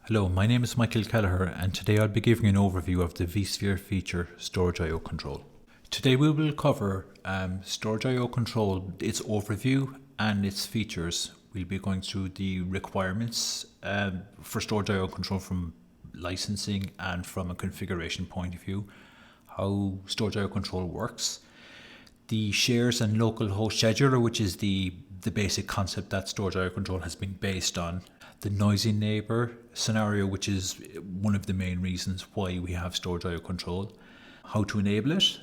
Hello, my name is Michael Kelleher, and today I'll be giving an overview of the vSphere feature Storage I/O Control. Today we will cover Storage I/O Control, its overview and its features. We'll be going through the requirements for Storage I/O Control from licensing and from a configuration point of view, how Storage I/O Control works, the shares and local host scheduler, which is the basic concept that Storage I/O Control has been based on, the noisy neighbor scenario, which is one of the main reasons why we have Storage I/O Control, how to enable it,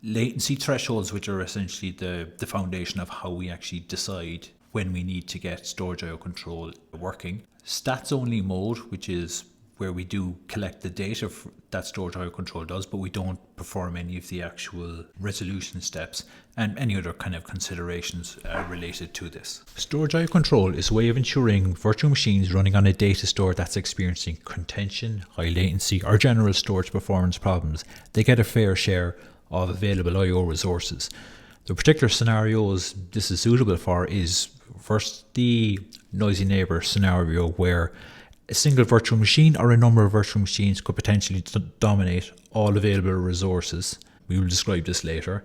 latency thresholds, which are essentially the foundation of how we actually decide when we need to get Storage I/O Control working, stats only mode, which is where we do collect the data that Storage I/O Control does, but we don't perform any of the actual resolution steps, and any other kind of considerations related to this. Storage I/O Control is a way of ensuring virtual machines running on a data store that's experiencing contention, high latency, or general storage performance problems, they get a fair share of available I/O resources. The particular scenarios this is suitable for is first the noisy neighbor scenario, where a single virtual machine or a number of virtual machines could potentially dominate all available resources. We will describe this later.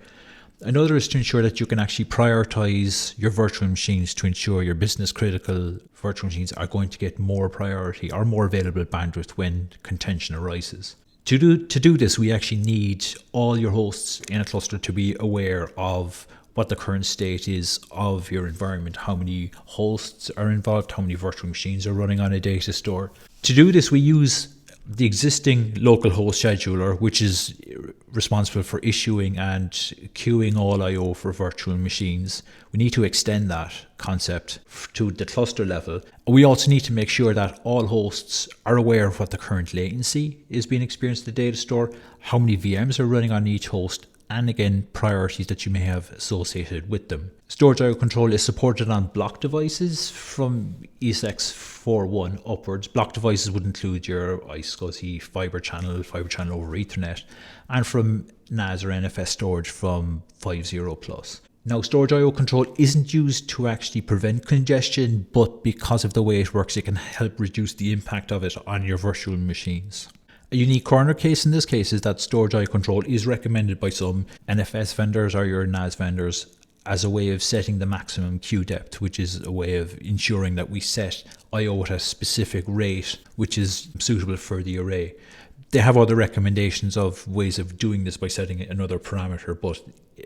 Another is to ensure that you can actually prioritize your virtual machines to ensure your business critical virtual machines are going to get more priority or more available bandwidth when contention arises. To do this, we actually need all your hosts in a cluster to be aware of what the current state is of your environment, how many hosts are involved, how many virtual machines are running on a data store. To do this, we use the existing local host scheduler, which is responsible for issuing and queuing all I/O for virtual machines. We need to extend that concept to the cluster level. We also need to make sure that all hosts are aware of what the current latency is being experienced at the data store, how many VMs are running on each host, and again, priorities that you may have associated with them. Storage I/O Control is supported on block devices from ESX 4.1 upwards. Block devices would include your iSCSI fiber channel over Ethernet, and from NAS or NFS storage from 5.0 plus. Now, Storage I/O Control isn't used to actually prevent congestion, but because of the way it works, it can help reduce the impact of it on your virtual machines. A unique corner case in this case is that Storage I/O Control is recommended by some NFS vendors or your NAS vendors as a way of setting the maximum queue depth, which is a way of ensuring that we set I/O at a specific rate which is suitable for the array. They have other recommendations of ways of doing this by setting another parameter, but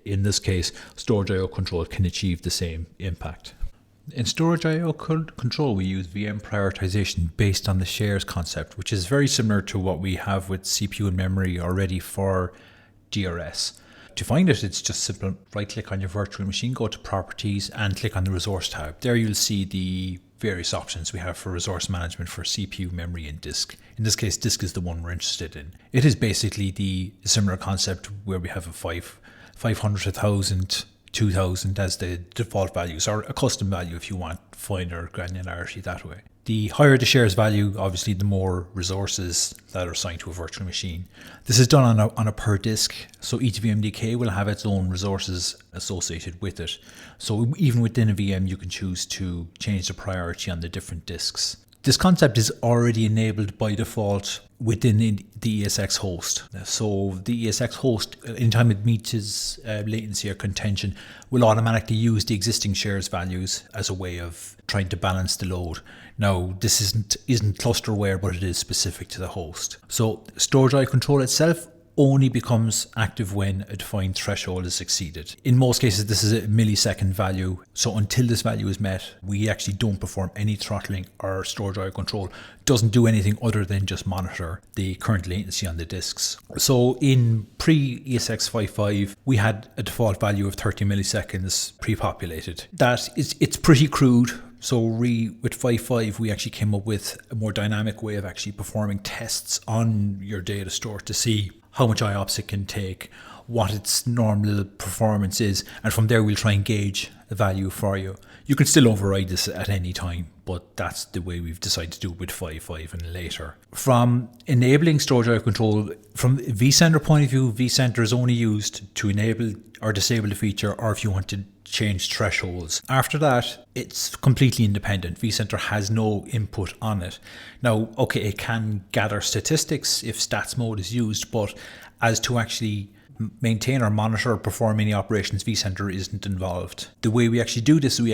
in this case, Storage I/O Control can achieve the same impact. In Storage I/O Control, we use VM prioritization based on the shares concept, which is very similar to what we have with CPU and memory already for DRS. To find it, it's just simple. Right-click on your virtual machine, go to Properties, and click on the Resource tab. There you'll see the various options we have for resource management for CPU, memory, and disk. In this case, disk is the one we're interested in. It is basically the similar concept where we have a 500, 1,000, 2,000 as the default values, or a custom value if you want finer granularity that way. The higher the shares value, obviously the more resources that are assigned to a virtual machine. This is done on a per disk, so each VMDK will have its own resources associated with it. So even within a VM, you can choose to change the priority on the different disks. This concept is already enabled by default within the ESX host. So the ESX host, anytime it meets its latency or contention, will automatically use the existing shares values as a way of trying to balance the load. Now, this isn't cluster aware, but it is specific to the host. So Storage I/O Control itself only becomes active when a defined threshold is exceeded. In most cases, this is a millisecond value. So until this value is met, we actually don't perform any throttling, or Storage I/O Control doesn't do anything other than just monitor the current latency on the disks. So in pre-ESX 5.5, we had a default value of 30 milliseconds pre-populated. It's pretty crude. So with 5.5, we actually came up with a more dynamic way of actually performing tests on your data store to see how much IOPS it can take, what its normal performance is, and from there we'll try and gauge the value for you. You can still override this at any time, but that's the way we've decided to do it with 5.5 and later. From enabling storage I/O control, from vCenter point of view, vCenter is only used to enable or disable the feature, or if you want to change thresholds. After that, it's completely independent. vCenter has no input on it. Now, okay, it can gather statistics if stats mode is used, but as to actually maintain or monitor or perform any operations, vCenter isn't involved. The way we actually do this, we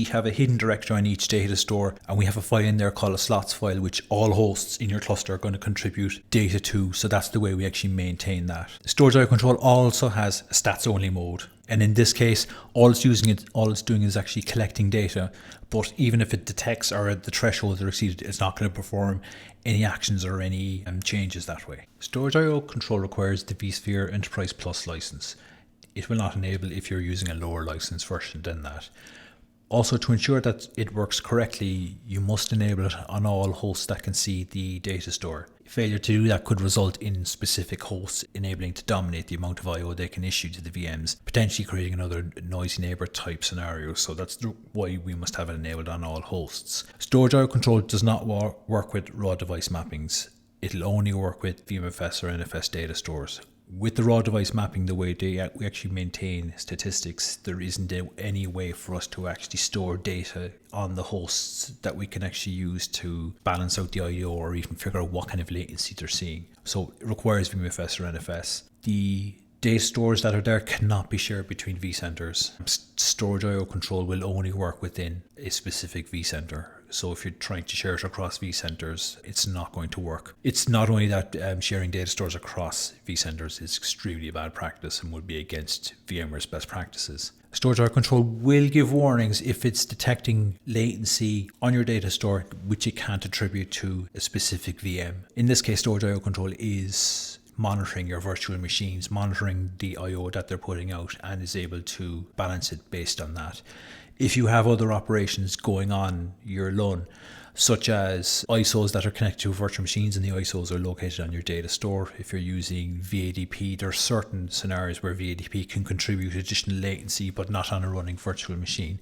have a hidden directory on each data store, and we have a file in there called a slots file, which all hosts in your cluster are going to contribute data to. So that's the way we actually maintain that. Storage I/O control also has a stats only mode. And in this case, all it's doing is actually collecting data. But even if it detects or the thresholds are exceeded, it's not going to perform any actions or any changes that way. Storage I/O control requires the vSphere Enterprise Plus license. It will not enable if you're using a lower license version than that. Also, to ensure that it works correctly, you must enable it on all hosts that can see the data store. Failure to do that could result in specific hosts enabling to dominate the amount of I/O they can issue to the VMs, potentially creating another noisy neighbor type scenario. So that's why we must have it enabled on all hosts. Storage I/O control does not work with raw device mappings. It'll only work with VMFS or NFS data stores. With the raw device mapping, the way we actually maintain statistics, there isn't any way for us to actually store data on the hosts that we can actually use to balance out the I/O or even figure out what kind of latency they're seeing. So it requires VMFS or NFS. The data stores that are there cannot be shared between vCenters. Storage I/O control will only work within a specific vCenter. So if you're trying to share it across vCenters, it's not going to work. It's not only that sharing data stores across vCenters is extremely bad practice and would be against VMware's best practices. Storage I/O control will give warnings if it's detecting latency on your data store, which it can't attribute to a specific VM. In this case, storage I/O control is monitoring your virtual machines, monitoring the I/O that they're putting out, and is able to balance it based on that. If you have other operations going on your LUN, such as ISOs that are connected to virtual machines and the ISOs are located on your data store, if you're using VADP, there are certain scenarios where VADP can contribute additional latency but not on a running virtual machine.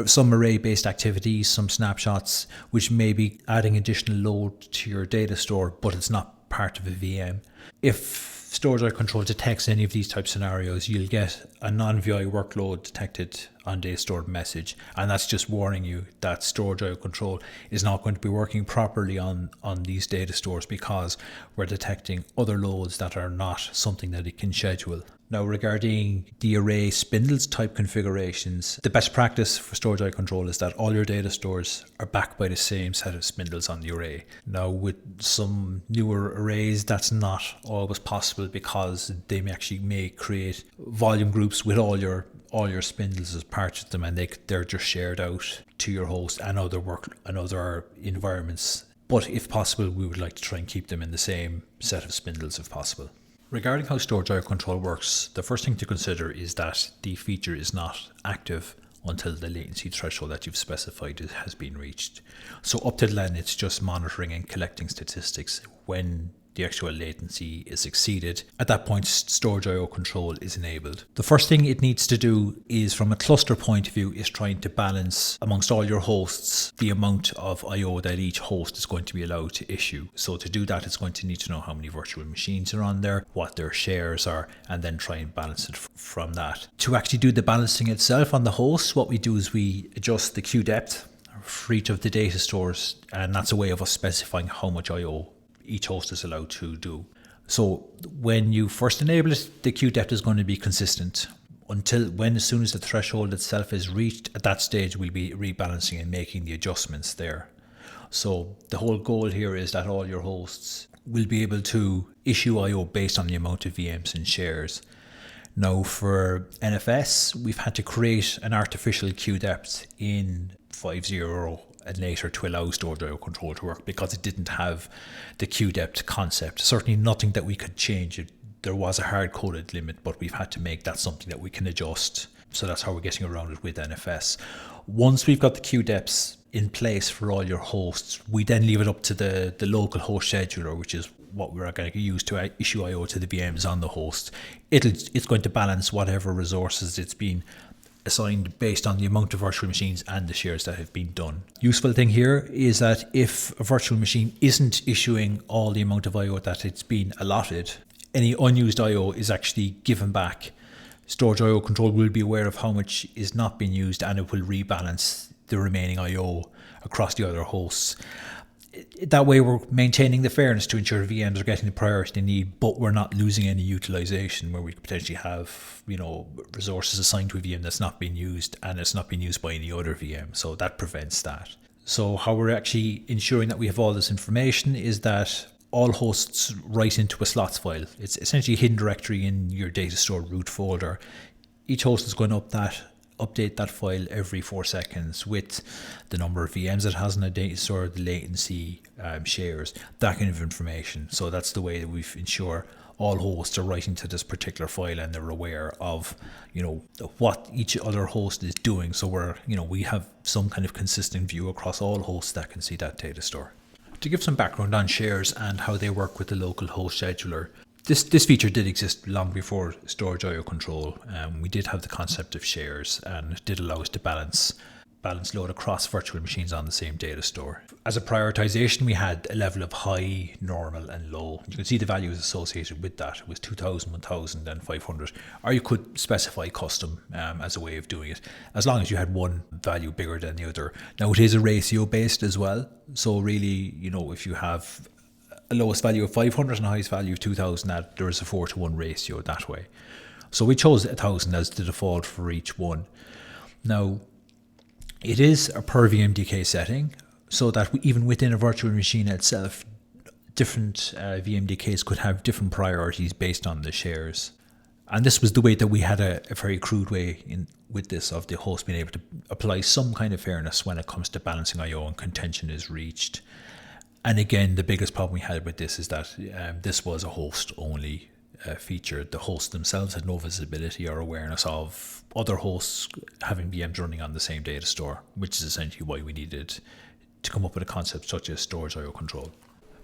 Some array-based activities, some snapshots, which may be adding additional load to your data store, but it's not part of a VM. If storage I/O control detects any of these type scenarios, you'll get a non-VI workload detected on data store message, and that's just warning you that storage I/O control is not going to be working properly on these data stores because we're detecting other loads that are not something that it can schedule. Now, regarding the array spindles type configurations, the best practice for storage I/O control is that all your data stores are backed by the same set of spindles on the array. Now, with some newer arrays, that's not always possible because they may create volume groups with all your spindles as part of them, and they're just shared out to your host and other environments. But if possible, we would like to try and keep them in the same set of spindles if possible. Regarding how storage I/O control works, the first thing to consider is that the feature is not active until the latency threshold that you've specified has been reached. So up to then, it's just monitoring and collecting statistics. When the actual latency is exceeded, at that point, storage I/O control is enabled. The first thing it needs to do is, from a cluster point of view, is trying to balance amongst all your hosts the amount of I/O that each host is going to be allowed to issue. So to do that, it's going to need to know how many virtual machines are on there, what their shares are, and then try and balance it from that. To actually do the balancing itself on the hosts, what we do is we adjust the queue depth for each of the data stores, and that's a way of us specifying how much I/O each host is allowed to do. So when you first enable it, the queue depth is going to be consistent as soon as the threshold itself is reached. At that stage, we'll be rebalancing and making the adjustments there. So the whole goal here is that all your hosts will be able to issue I/O based on the amount of VMs and shares. Now, for NFS, we've had to create an artificial queue depth in 5.0 and later to allow storage I/O control to work because it didn't have the queue depth concept. Certainly nothing that we could change. There was a hard-coded limit, but we've had to make that something that we can adjust. So that's how we're getting around it with NFS. Once we've got the queue depths in place for all your hosts, we then leave it up to the local host scheduler, which is what we're going to use to issue I/O to the VMs on the host. It's going to balance whatever resources it's been assigned based on the amount of virtual machines and the shares that have been done. Useful thing here is that if a virtual machine isn't issuing all the amount of I/O that it's been allotted, any unused I/O is actually given back. Storage I/O control will be aware of how much is not being used, and it will rebalance the remaining I/O across the other hosts. That way we're maintaining the fairness to ensure VMs are getting the priority they need, but we're not losing any utilization where we could potentially have, resources assigned to a VM that's not being used and it's not being used by any other VM. So that prevents that. So how we're actually ensuring that we have all this information is that all hosts write into a slots file. It's essentially a hidden directory in your data store root folder. Each host is going to update that file every 4 seconds with the number of VMs it has in a data store, the latency, shares, that kind of information. So that's the way that we ensure all hosts are writing to this particular file and they're aware of, what each other host is doing. So we have some kind of consistent view across all hosts that can see that data store. To give some background on shares and how they work with the local host scheduler, this feature did exist long before storage I/O control. We did have the concept of shares, and it did allow us to balance load across virtual machines on the same data store. As a prioritization, we had a level of high, normal, and low. You can see the values associated with that. It was 2000, 1000, and 500. Or you could specify custom as a way of doing it, as long as you had one value bigger than the other. Now, it is a ratio based as well. So really, if you have a lowest value of 500 and a highest value of 2000, that there is a 4:1 ratio that way. So we chose 1000 as the default for each one. Now, it is a per VMDK setting, so that even within a virtual machine itself, different VMDKs could have different priorities based on the shares. And this was the way that we had a very crude way with this of the host being able to apply some kind of fairness when it comes to balancing I/O and contention is reached. And again, the biggest problem we had with this is that this was a host-only feature. The hosts themselves had no visibility or awareness of other hosts having VMs running on the same data store, which is essentially why we needed to come up with a concept such as storage I/O control.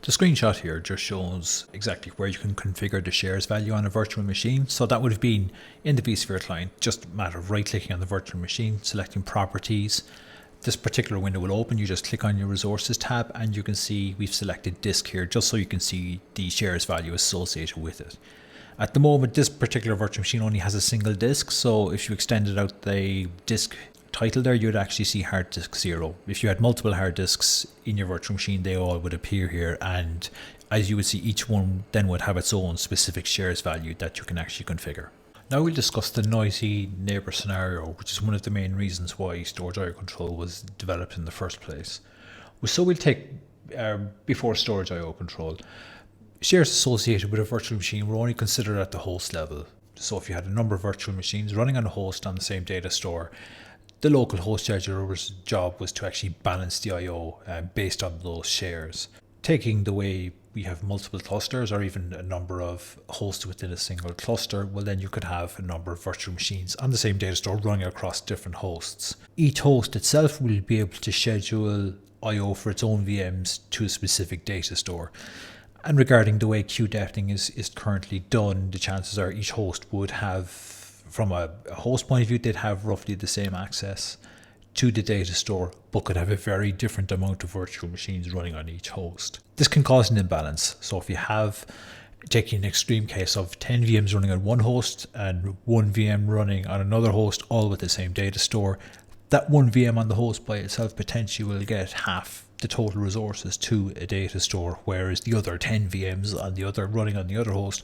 The screenshot here just shows exactly where you can configure the shares value on a virtual machine. So that would have been in the vSphere client, just a matter of right-clicking on the virtual machine, selecting properties. This particular window will open. You just click on your resources tab and you can see we've selected disk here just so you can see the shares value associated with it. At the moment, this particular virtual machine only has a single disk, so if you extended out the disk title there, you'd actually see hard disk 0. If you had multiple hard disks in your virtual machine, they all would appear here, and as you would see, each one then would have its own specific shares value that you can actually configure. Now we'll discuss the noisy neighbor scenario, which is one of the main reasons why storage I/O control was developed in the first place. So we'll take, before storage I/O control, shares associated with a virtual machine were only considered at the host level. So if you had a number of virtual machines running on a host on the same data store, the local host scheduler's job was to actually balance the I/O based on those shares. Taking the way we have multiple clusters or even a number of hosts within a single cluster, well then you could have a number of virtual machines on the same data store running across different hosts. Each host itself will be able to schedule I/O for its own VMs to a specific data store. And regarding the way queue depthing is currently done, the chances are each host would have, from a host point of view, they'd have roughly the same access to the data store, but could have a very different amount of virtual machines running on each host. This can cause an imbalance. So if you have, taking an extreme case of 10 VMs running on one host and one VM running on another host, all with the same data store, that one VM on the host by itself potentially will get half the total resources to a data store, whereas the other 10 VMs running on the other host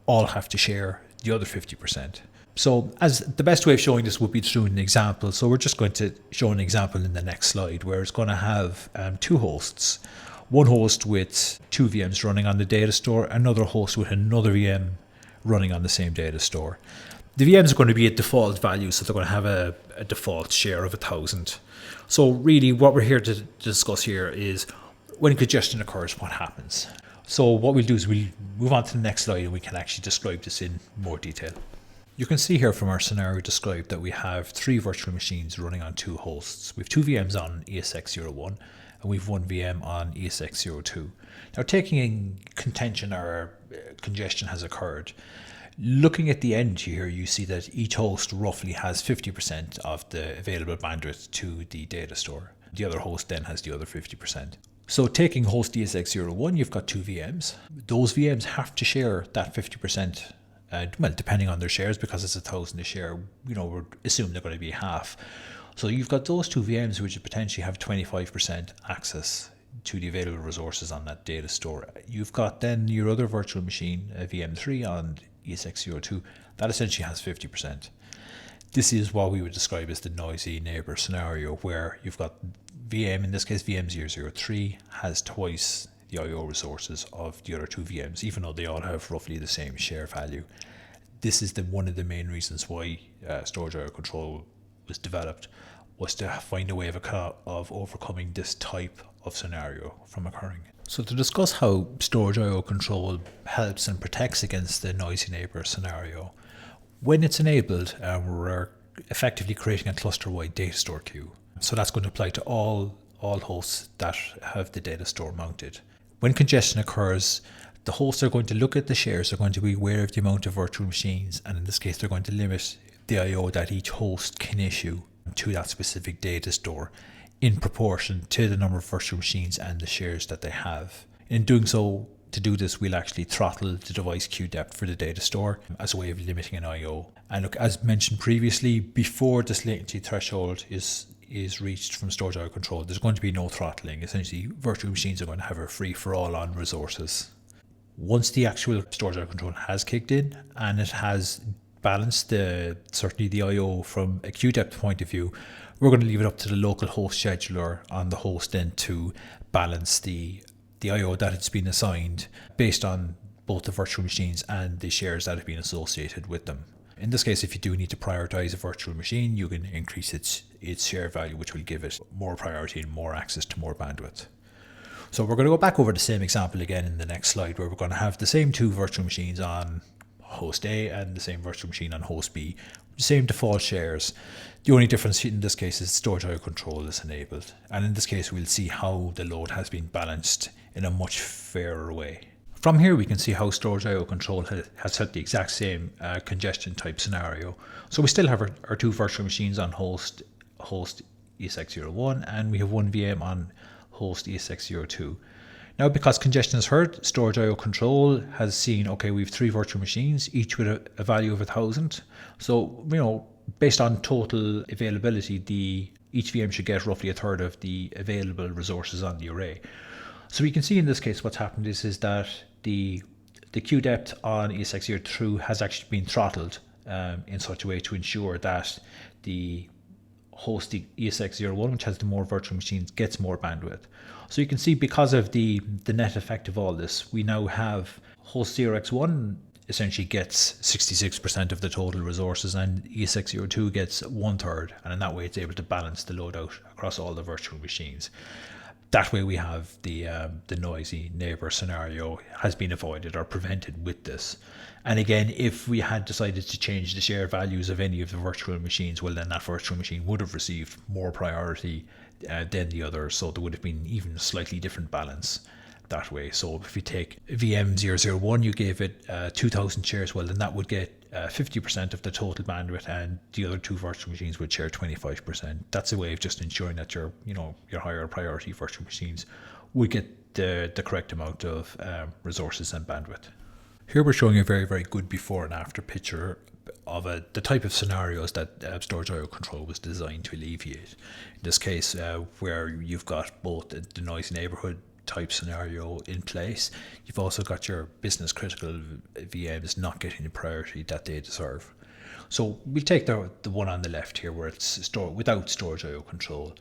all have to share the other 50%. So as the best way of showing this would be through an example. So we're just going to show an example in the next slide where it's going to have two hosts. One host with two VMs running on the data store, another host with another VM running on the same data store. The VMs are going to be at default value, so they're going to have a default share of 1000. So really what we're here to discuss here is when congestion occurs, what happens. So what we'll do is we'll move on to the next slide and we can actually describe this in more detail. You can see here from our scenario described that we have 3 virtual machines running on 2 hosts. We have 2 VMs on ESX01, and we've one VM on ESX02. Now, taking in contention or congestion has occurred, looking at the end here, you see that each host roughly has 50% of the available bandwidth to the data store. The other host then has the other 50%. So taking host ESX01, you've got two VMs. Those VMs have to share that 50%. Well, depending on their shares, because it's 1,000 a share, we're assuming they're going to be half. So you've got those two VMs which potentially have 25% access to the available resources on that data store. You've got then your other virtual machine, VM3 on ESX02, that essentially has 50%. This is what we would describe as the noisy neighbor scenario, where you've got VM, in this case VM003, has twice the I/O resources of the other two VMs, even though they all have roughly the same share value. This is one of the main reasons why storage I/O control was developed, was to find a way of overcoming this type of scenario from occurring. So to discuss how storage I/O control helps and protects against the noisy neighbor scenario, when it's enabled, we're effectively creating a cluster-wide data store queue. So that's going to apply to all hosts that have the data store mounted. When congestion occurs, the hosts are going to look at the shares, they're going to be aware of the amount of virtual machines, and in this case they're going to limit the I/O that each host can issue to that specific data store in proportion to the number of virtual machines and the shares that they have. In doing so, to do this, we'll actually throttle the device queue depth for the data store as a way of limiting an I/O. And look, as mentioned previously, before this latency threshold is reached from storage I/O control, there's going to be no throttling. Essentially, virtual machines are going to have a free-for-all on resources. Once the actual storage I/O control has kicked in and it has balanced certainly the I/O from a queue depth point of view, we're going to leave it up to the local host scheduler on the host then to balance the I/O that it's been assigned based on both the virtual machines and the shares that have been associated with them. In this case, if you do need to prioritize a virtual machine, you can increase its share value, which will give it more priority and more access to more bandwidth. So we're going to go back over the same example again in the next slide, where we're going to have the same two virtual machines on host A and the same virtual machine on host B, same default shares. The only difference in this case is storage I/O control is enabled, and in this case we'll see how the load has been balanced in a much fairer way. From here we can see how storage I/O control has set the exact same congestion type scenario. So we still have our two virtual machines on host ESX01, and we have one VM on host ESX02. Now, because congestion is heard, storage I/O control has seen, okay, we have three virtual machines, each with a value of 1,000. So, based on total availability, each VM should get roughly a third of the available resources on the array. So we can see in this case what's happened is that the queue depth on ESX02 has actually been throttled in such a way to ensure that the host ESX01, which has the more virtual machines, gets more bandwidth. So you can see, because of the net effect of all this, we now have host 0x1 essentially gets 66% of the total resources, and ESX02 gets 1/3, and in that way it's able to balance the load out across all the virtual machines. That way we have the noisy neighbor scenario has been avoided or prevented with this. And again, if we had decided to change the share values of any of the virtual machines, well, then that virtual machine would have received more priority than the others. So there would have been even a slightly different balance that way. So if you take VM001, you gave it 2,000 shares, well, then that would get 50% of the total bandwidth, and the other two virtual machines would share 25%. That's a way of just ensuring that your higher priority virtual machines would get the correct amount of resources and bandwidth. Here we're showing a very, very good before and after picture of the type of scenarios that storage I/O control was designed to alleviate. In this case, where you've got both the noisy neighborhood type scenario in place, you've also got your business critical VMs not getting the priority that they deserve. So we'll take the one on the left here, where it's without storage I/O control.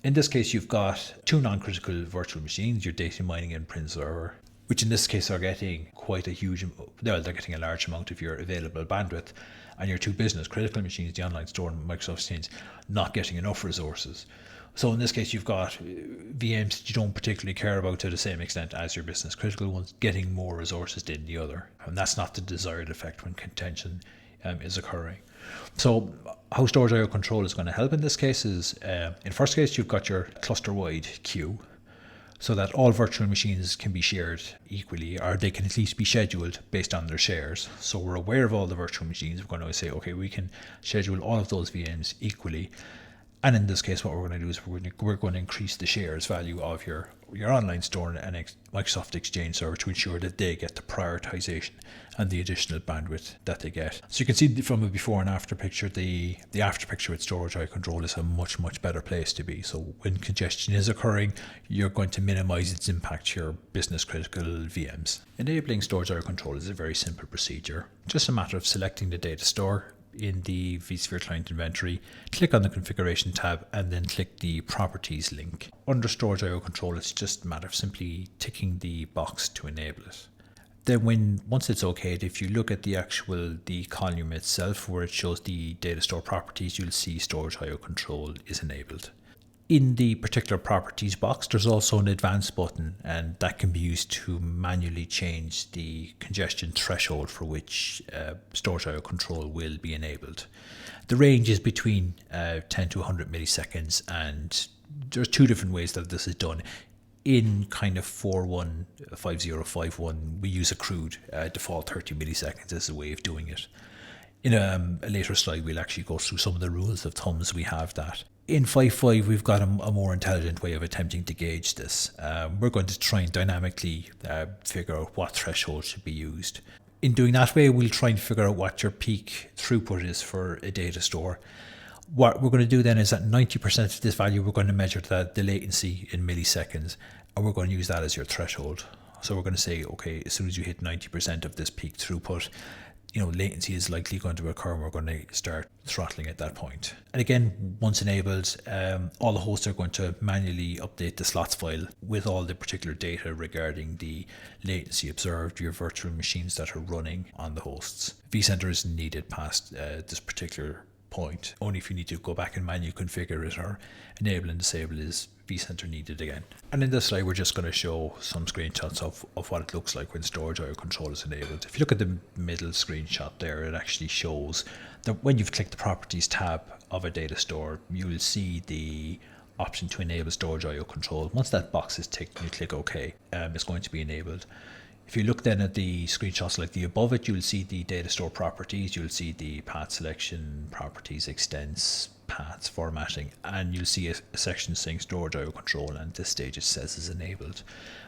In this case, you've got two non-critical virtual machines, your data mining and print server, which in this case are getting they're getting a large amount of your available bandwidth, and your two business critical machines, the online store and Microsoft Exchange, not getting enough resources. So in this case, you've got VMs that you don't particularly care about to the same extent as your business critical ones getting more resources than the other. And that's not the desired effect when contention is occurring. So how storage I/O control is going to help in this case is, in first case, you've got your cluster-wide queue. so that all virtual machines can be shared equally, or they can at least be scheduled based on their shares. So we're aware of all the virtual machines. We're going to say, okay, we can schedule all of those VMs equally. And in this case, what we're going to do is we're going to increase the shares value of your online store and Microsoft Exchange server to ensure that they get the prioritization and the additional bandwidth that they get. So you can see from a before and after picture, the after picture with Storage IO Control is a much, much better place to be. So when congestion is occurring, you're going to minimize its impact to your business critical VMs. Enabling Storage IO Control is a very simple procedure. Just a matter of selecting the data store in the vSphere client inventory, click on the configuration tab and then click the properties link. Under Storage IO Control, it's just a matter of simply ticking the box to enable it. Then once it's okayed, if you look at the column itself where it shows the data store properties, you'll see Storage IO Control is enabled. In the particular properties box, there's also an advanced button, and that can be used to manually change the congestion threshold for which Storage IO Control will be enabled. The range is between 10 to 100 milliseconds, and there's two different ways that this is done. In kind of 415051, we use a crude default 30 milliseconds as a way of doing it. In a later slide, we'll actually go through some of the rules of thumbs we have that. In 5.5, we've got a more intelligent way of attempting to gauge this. We're going to try and dynamically figure out what threshold should be used. In doing that way, we'll try and figure out what your peak throughput is for a data store. What we're going to do then is at 90% of this value, we're going to measure the latency in milliseconds, and we're going to use that as your threshold. So we're going to say, okay, as soon as you hit 90% of this peak throughput, latency is likely going to occur, and we're going to start throttling at that point. And again, once enabled, all the hosts are going to manually update the slots file with all the particular data regarding the latency observed, your virtual machines that are running on the hosts. vCenter isn't needed past this particular point. Only if you need to go back and manually configure it or enable and disable is vCenter needed again. And in this slide, we're just going to show some screenshots of what it looks like when Storage IO Control is enabled. If you look at the middle screenshot there, it actually shows that when you've clicked the Properties tab of a data store, you will see the option to enable Storage IO Control. Once that box is ticked and you click OK, it's going to be enabled. If you look then at the screenshots like the above it, you'll see the data store properties, you'll see the path selection, properties, extents, paths, formatting, and you'll see a section saying Storage IO Control, and at this stage it says is enabled.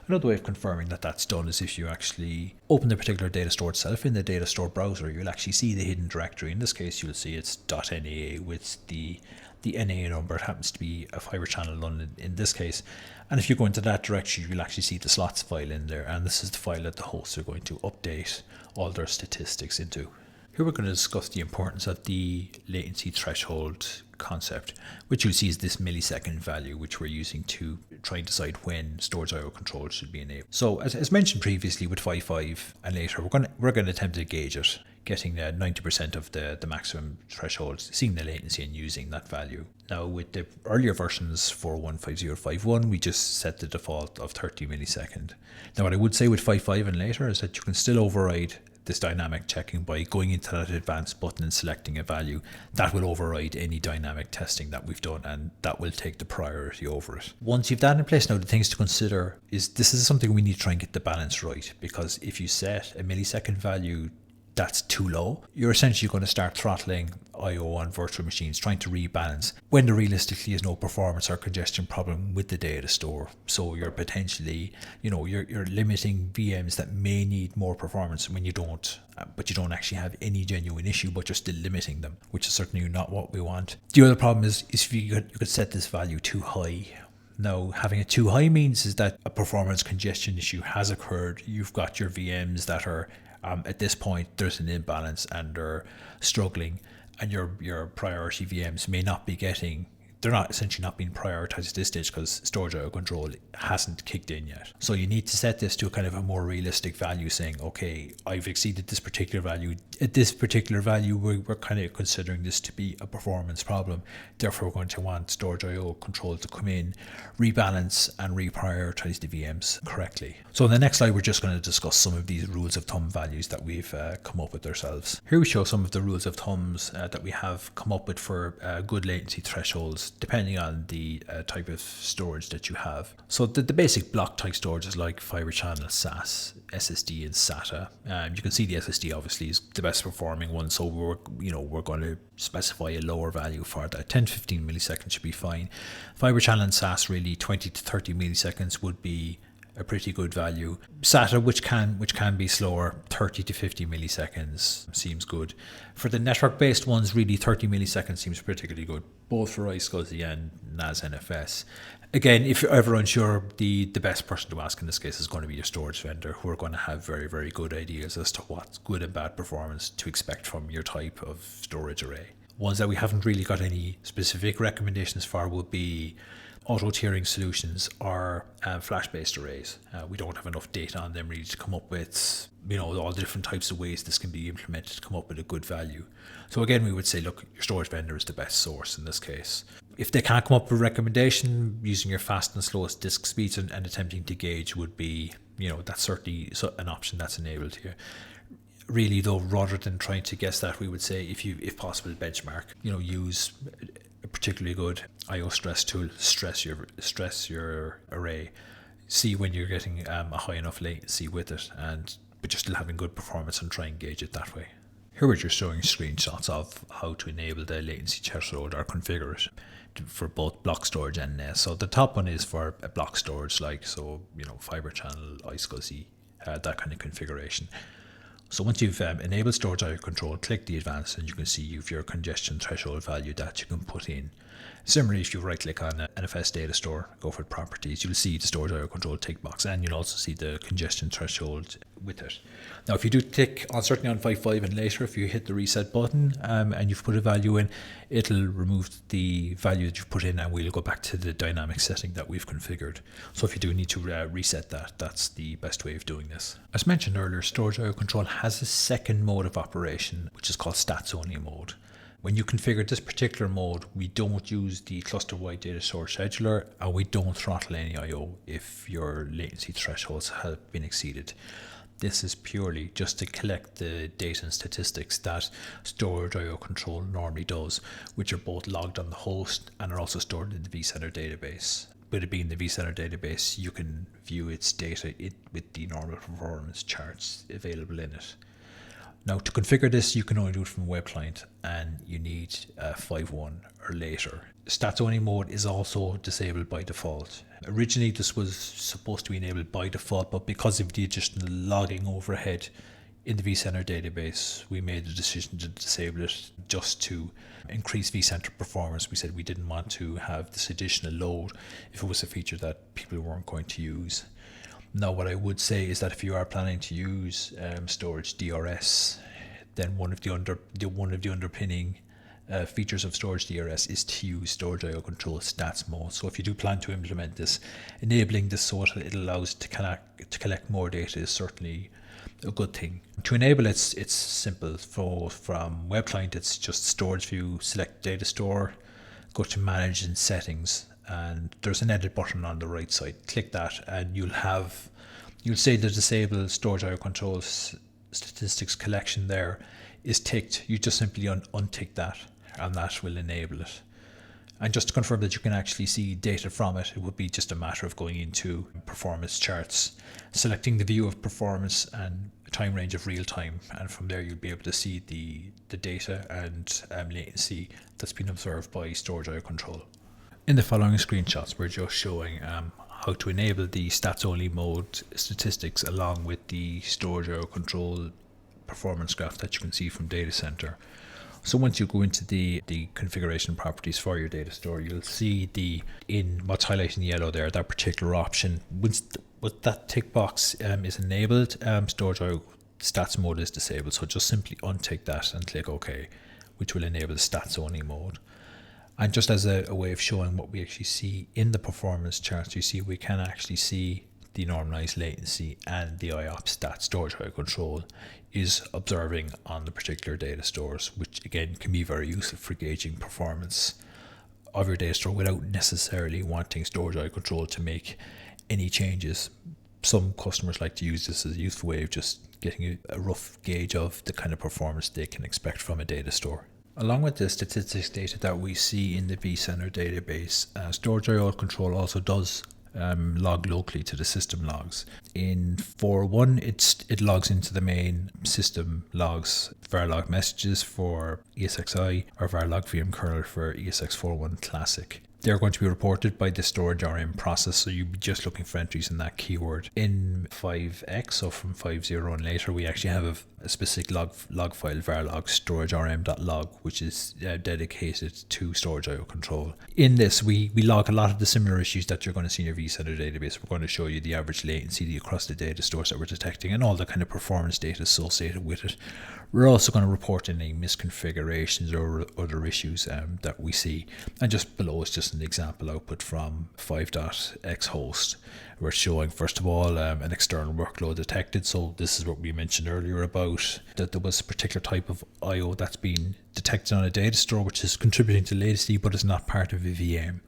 Another way of confirming that that's done is if you actually open the particular data store itself in the data store browser, you'll actually see the hidden directory. In this case, you'll see it's .NAA with the NAA number. It happens to be a fiber channel London in this case. And if you go into that directory, you'll actually see the slots file in there. And this is the file that the hosts are going to update all their statistics into. Here we're going to discuss the importance of the latency threshold concept, which you'll see is this millisecond value, which we're using to try and decide when Storage IO Control should be enabled. So as mentioned previously with 5.5 and later, we're going to attempt to gauge it, getting 90% of the maximum threshold, seeing the latency and using that value. Now with the earlier versions 415051, we just set the default of 30 millisecond. Now what I would say with 5.5 and later is that you can still override this dynamic checking by going into that advanced button and selecting a value. That will override any dynamic testing that we've done, and that will take the priority over it. Once you've that in place, now the things to consider is this is something we need to try and get the balance right, because if you set a millisecond value that's too low, you're essentially going to start throttling I/O on virtual machines, trying to rebalance when there realistically is no performance or congestion problem with the data store. So you're potentially, you're limiting VMs that may need more performance when you don't, but you don't actually have any genuine issue, but you're still limiting them, which is certainly not what we want. The other problem is if you could set this value too high. Now, having it too high means is that a performance congestion issue has occurred. You've got your VMs that are at this point, there's an imbalance and they're struggling, and your priority VMs may not be they're not essentially not being prioritized at this stage because Storage IO Control hasn't kicked in yet. So you need to set this to a kind of a more realistic value, saying, okay, I've exceeded this particular value. At this particular value, we're kind of considering this to be a performance problem. Therefore, we're going to want Storage IO Control to come in, rebalance and reprioritize the VMs correctly. So in the next slide, we're just going to discuss some of these rules of thumb values that we've come up with ourselves. Here we show some of the rules of thumbs that we have come up with for good latency thresholds varies depending on the type of storage that you have. So the basic block type storage is like Fibre Channel, SAS, SSD, and SATA. You can see the SSD obviously is the best performing one, so we're going to specify a lower value for that. 10 to 15 milliseconds should be fine. Fibre Channel and SAS, really 20 to 30 milliseconds would be a pretty good value. SATA, which can be slower, 30 to 50 milliseconds seems good. For the network-based ones, really 30 milliseconds seems particularly good, both for iSCSI and NAS NFS. Again, if you're ever unsure, the best person to ask in this case is going to be your storage vendor, who are going to have very, very good ideas as to what's good and bad performance to expect from your type of storage array. Ones that we haven't really got any specific recommendations for would be auto-tiering solutions or flash-based arrays. We don't have enough data on them really to come up with all the different types of ways this can be implemented to come up with a good value. So again, we would say, look, your storage vendor is the best source in this case. If they can't come up with a recommendation, using your fast and slowest disk speeds and attempting to gauge would be, that's certainly an option that's enabled here. Really though, rather than trying to guess that, we would say if possible, benchmark. Use a particularly good I/O stress tool, stress your array, see when you're getting a high enough latency with it, but you're still having good performance, and try and gauge it that way. Here we're just showing screenshots of how to enable the latency threshold or configure it for both block storage and NAS. So the top one is for a block storage, Fibre Channel, iSCSI, that kind of configuration. So once you've enabled storage I/O control, click the advanced, and you can see you've your congestion threshold value that you can put in. Similarly, if you right click on NFS data store, go for properties, you'll see the storage I/O control tick box, and you'll also see the congestion threshold with it. Now, if you do tick on certainly on 5.5 and later, if you hit the reset button and you've put a value in, it'll remove the value that you've put in, and we'll go back to the dynamic setting that we've configured. So if you do need to reset that, that's the best way of doing this. As mentioned earlier, storage I/O control has a second mode of operation, which is called stats only mode. When you configure this particular mode, we don't use the cluster-wide data storage scheduler, and we don't throttle any I/O if your latency thresholds have been exceeded. This is purely just to collect the data and statistics that storage I/O control normally does, which are both logged on the host and are also stored in the vCenter database. With it being the vCenter database, you can view its data with the normal performance charts available in it. Now, to configure this, you can only do it from a web client, and you need 5.1 or later. Stats only mode is also disabled by default. Originally, this was supposed to be enabled by default, but because of the additional logging overhead in the vCenter database, we made the decision to disable it just to increase vCenter performance. We said we didn't want to have this additional load if it was a feature that people weren't going to use. Now, what I would say is that if you are planning to use storage DRS, then one of the underpinning features of storage DRS is to use storage I/O control stats mode. So if you do plan to implement this, enabling this so it allows to collect more data is certainly a good thing. To enable it, it's simple. From web client, it's just storage view, select data store, go to manage and settings, and there's an edit button on the right side. Click that, and you'll say the disable storage I/O control statistics collection there is ticked. You just simply untick that, and that will enable it. And just to confirm that you can actually see data from it, it would be just a matter of going into performance charts, selecting the view of performance and time range of real time, and from there you'll be able to see the data and latency that's been observed by storage I/O control. In the following screenshots, we're just showing how to enable the stats only mode statistics along with the storage I/O control performance graph that you can see from Data Center. So once you go into the configuration properties for your data store, you'll see in what's highlighted in yellow there, that particular option. Once that tick box is enabled, storage I/O stats mode is disabled. So just simply untick that and click OK, which will enable the stats only mode. And just as a way of showing what we actually see in the performance charts, you see we can actually see the normalized latency and the IOPS that storage I/O control is observing on the particular data stores, which again can be very useful for gauging performance of your data store without necessarily wanting storage I/O control to make any changes. Some customers like to use this as a useful way of just getting a rough gauge of the kind of performance they can expect from a data store. Along with the statistics data that we see in the vCenter database, Storage IO Control also does log locally to the system logs. In 4.1, it logs into the main system logs, Verilog messages for ESXi or Verilog VM kernel for ESX41 Classic. They're going to be reported by the storage RM process, so you'll be just looking for entries in that keyword. In 5x, so from 5.0 and later, we actually have a specific log file, Verilog storage_rm.log, which is dedicated to storage IO control. In this, we log a lot of the similar issues that you're going to see in your vCenter database. We're going to show you the average latency across the data stores that we're detecting and all the kind of performance data associated with it. We're also going to report any misconfigurations or other issues that we see. And just below is just an example output from 5.x host. We're showing, first of all, an external workload detected. So this is what we mentioned earlier about that there was a particular type of IO that's been detected on a data store, which is contributing to latency, but is not part of a VM.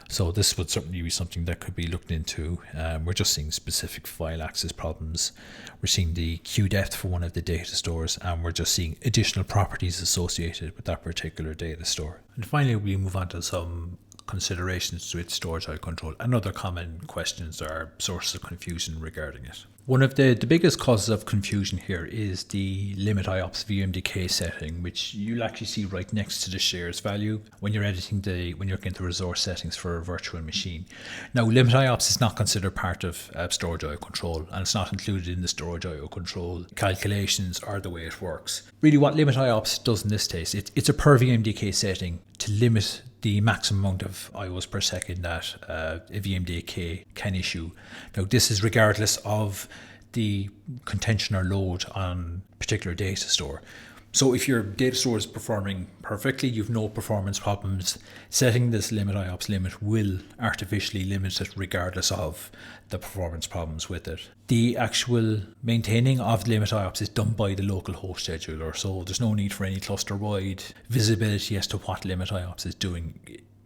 So this would certainly be something that could be looked into. We're just seeing specific file access problems. We're seeing the queue depth for one of the data stores, and we're just seeing additional properties associated with that particular data store. And finally, we move on to some considerations with storage IO control, and other common questions or sources of confusion regarding it. One of the biggest causes of confusion here is the limit IOPS VMDK setting, which you'll actually see right next to the shares value when you're editing when you're getting the resource settings for a virtual machine. Now, limit IOPS is not considered part of storage IO control, and it's not included in the storage IO control calculations or the way it works. Really, what limit IOPS does in this case, it's a per VMDK setting to limit the maximum amount of IOs per second that a VMDK can issue. Now, this is regardless of the contention or load on a particular data store. So if your data store is performing perfectly, you've no performance problems, setting this limit IOPS limit will artificially limit it regardless of the performance problems with it. The actual maintaining of the limit IOPS is done by the local host scheduler, so there's no need for any cluster-wide visibility as to what limit IOPS is doing,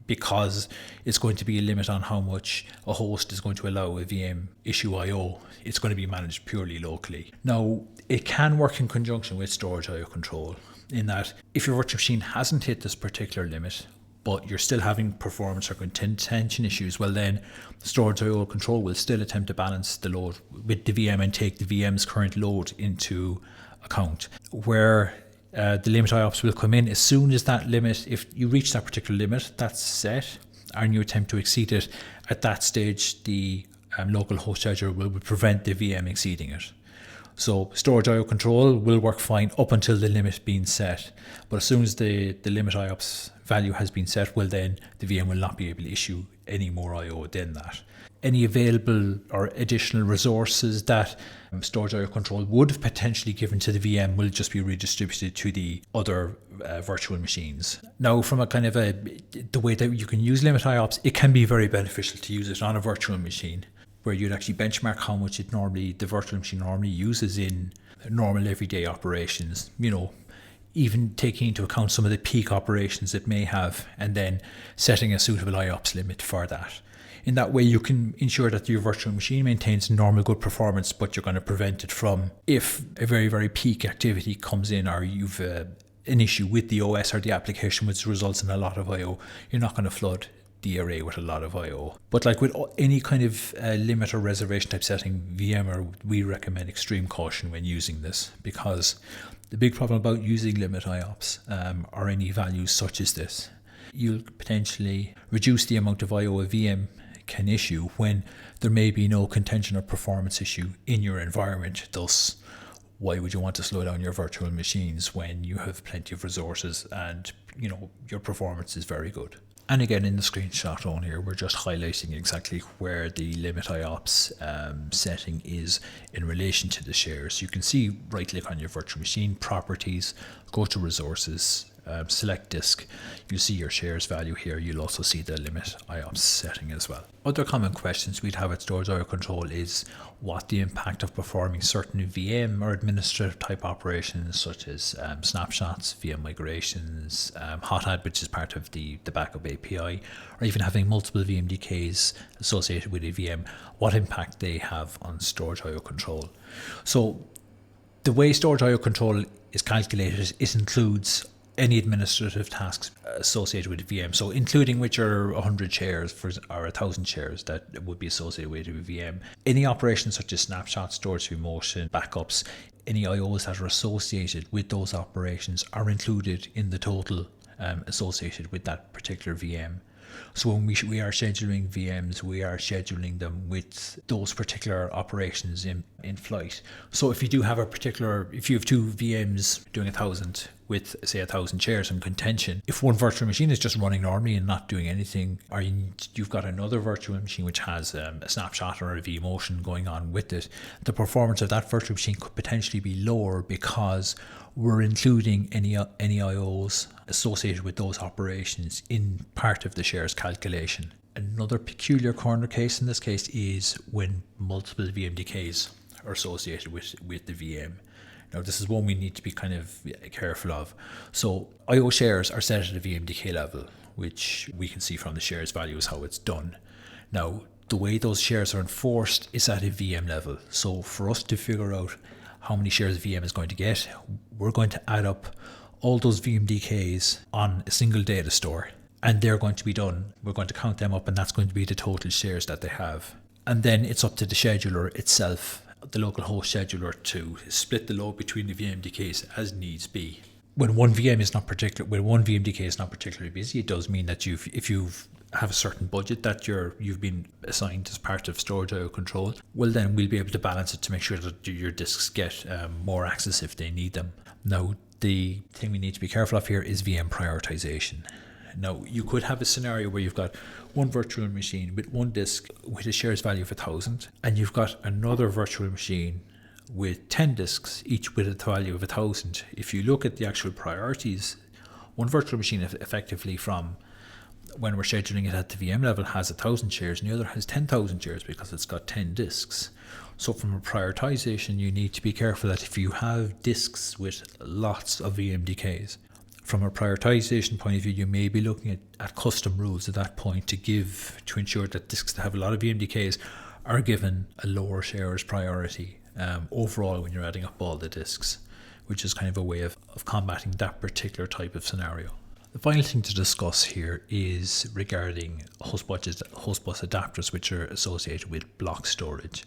because it's going to be a limit on how much a host is going to allow a VM issue IO. It's going to be managed purely locally. Now, it can work in conjunction with storage IO control, in that if your virtual machine hasn't hit this particular limit, but you're still having performance or contention issues, well then storage IO control will still attempt to balance the load with the VM and take the VM's current load into account. Where the limit IOPS will come in as soon as that limit, if you reach that particular limit that's set and you attempt to exceed it, at that stage the local host scheduler will prevent the VM exceeding it. So storage IO control will work fine up until the limit being set, but as soon as the limit IOPS value has been set, well then the VM will not be able to issue any more IO than that. Any available or additional resources that storage IO control would have potentially given to the VM will just be redistributed to the other virtual machines. Now, from a kind of the way that you can use limit IOPS, it can be very beneficial to use it on a virtual machine, where you'd actually benchmark how much the virtual machine normally uses in normal everyday operations, even taking into account some of the peak operations it may have, and then setting a suitable IOPS limit for that. In that way, you can ensure that your virtual machine maintains normal good performance, but you're going to prevent it from, if a very, very peak activity comes in, or you've an issue with the OS or the application which results in a lot of IO, you're not going to flood the array with a lot of IO. But like with any kind of limit or reservation type setting, VMware, we recommend extreme caution when using this, because the big problem about using limit IOPS or any values such as this, you'll potentially reduce the amount of IO a VM can issue when there may be no contention or performance issue in your environment. Thus, why would you want to slow down your virtual machines when you have plenty of resources and your performance is very good? And again, in the screenshot on here, we're just highlighting exactly where the limit IOPS setting is in relation to the shares. You can see, right click on your virtual machine, properties, go to resources, select disk. You'll see your shares value here. You'll also see the limit IOPS setting as well. Other common questions we'd have at storage IO control is what the impact of performing certain VM or administrative type operations such as snapshots, VM migrations, Hotadd, which is part of the backup API, or even having multiple VMDKs associated with a VM, what impact they have on storage IO control. So the way storage IO control is calculated, it includes any administrative tasks associated with VM. So including which are 100 shares or 1,000 shares that would be associated with a VM. Any operations such as snapshots, storage vMotion, backups, any IOs that are associated with those operations are included in the total associated with that particular VM. So when we are scheduling VMs, we are scheduling them with those particular operations in flight. So if you have if you have two VMs doing 1,000 with say 1,000 shares in contention, if one virtual machine is just running normally and not doing anything, or you've got another virtual machine which has a snapshot or a vMotion going on with it, the performance of that virtual machine could potentially be lower because we're including any IOs associated with those operations in part of the shares calculation. Another peculiar corner case in this case is when multiple VMDKs are associated with the VM. Now, this is one we need to be kind of careful of. So IO shares are set at a VMDK level, which we can see from the shares values how it's done. Now, the way those shares are enforced is at a VM level. So for us to figure out how many shares a VM is going to get, we're going to add up all those VMDKs on a single data store, and they're going to be done. We're going to count them up, and that's going to be the total shares that they have. And then it's up to the scheduler itself, the local host scheduler, to split the load between the VMDKs as needs be. When one VMDK is not particularly busy, it does mean that if you have a certain budget that you've been assigned as part of storage IO control, well then we'll be able to balance it to make sure that your disks get more access if they need them. Now, the thing we need to be careful of here is VM prioritization. Now, you could have a scenario where you've got one virtual machine with one disk with a shares value of 1,000, and you've got another virtual machine with 10 disks, each with a value of 1,000. If you look at the actual priorities, one virtual machine effectively from when we're scheduling it at the VM level has 1,000 shares, and the other has 10,000 shares because it's got 10 disks. So from a prioritization, you need to be careful that if you have disks with lots of VMDKs, from a prioritization point of view, you may be looking at custom rules at that point to ensure that disks that have a lot of VMDKs are given a lower shares priority overall when you're adding up all the disks, which is kind of a way of combating that particular type of scenario. The final thing to discuss here is regarding host bus adapters, which are associated with block storage.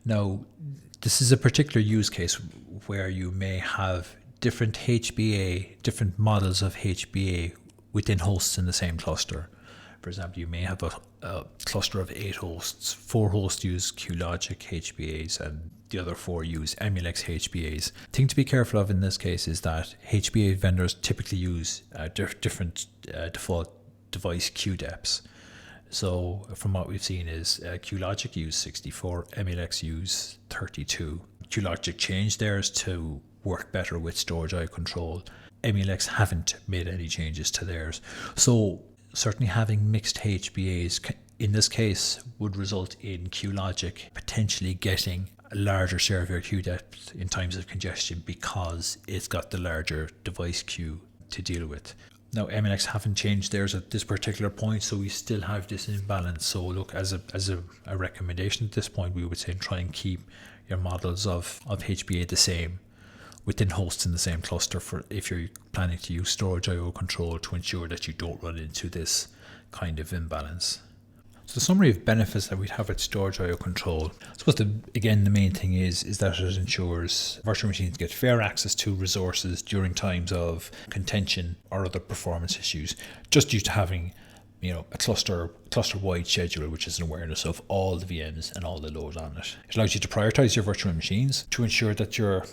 Now, this is a particular use case where you may have different different models of HBA within hosts in the same cluster. For example, you may have a cluster of 8 hosts. 4 hosts use QLogic HBAs and the other 4 use Emulex HBAs. The thing to be careful of in this case is that HBA vendors typically use different default device QDEPs. So from what we've seen is QLogic use 64, Emulex use 32. QLogic changed theirs to work better with storage IO control. Emulex haven't made any changes to theirs. So certainly having mixed HBAs in this case would result in QLogic potentially getting a larger share of your queue depth in times of congestion because it's got the larger device queue to deal with. Now, Emulex haven't changed theirs at this particular point, so we still have this imbalance. So look, as a recommendation at this point, we would say try and keep your models of HBA the same within hosts in the same cluster for if you're planning to use storage IO control to ensure that you don't run into this kind of imbalance. So the summary of benefits that we'd have with storage IO control, I suppose the main thing is that it ensures virtual machines get fair access to resources during times of contention or other performance issues, just due to having a cluster-wide schedule, which is an awareness of all the VMs and all the load on it. It allows you to prioritize your virtual machines to ensure that your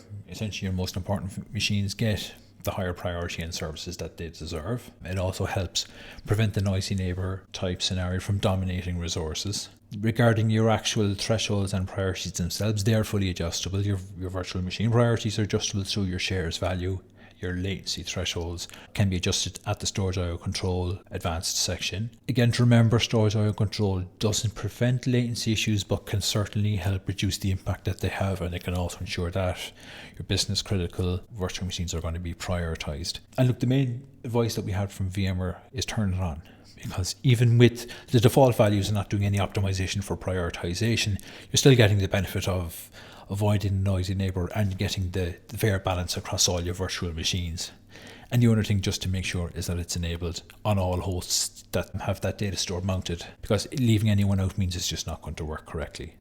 most important machines get the higher priority and services that they deserve. It also helps prevent the noisy neighbor type scenario from dominating resources. Regarding your actual thresholds and priorities themselves, they are fully adjustable. Your virtual machine priorities are adjustable through your shares value. Your latency thresholds can be adjusted at the storage IO control advanced section. Again, to remember, storage IO control doesn't prevent latency issues, but can certainly help reduce the impact that they have, and it can also ensure that your business critical virtual machines are going to be prioritized. And look, the main advice that we had from VMware is turn it on, because even with the default values and not doing any optimization for prioritization, you're still getting the benefit of avoiding the noisy neighbor and getting the fair balance across all your virtual machines. And the other thing just to make sure is that it's enabled on all hosts that have that data store mounted, because leaving anyone out means it's just not going to work correctly.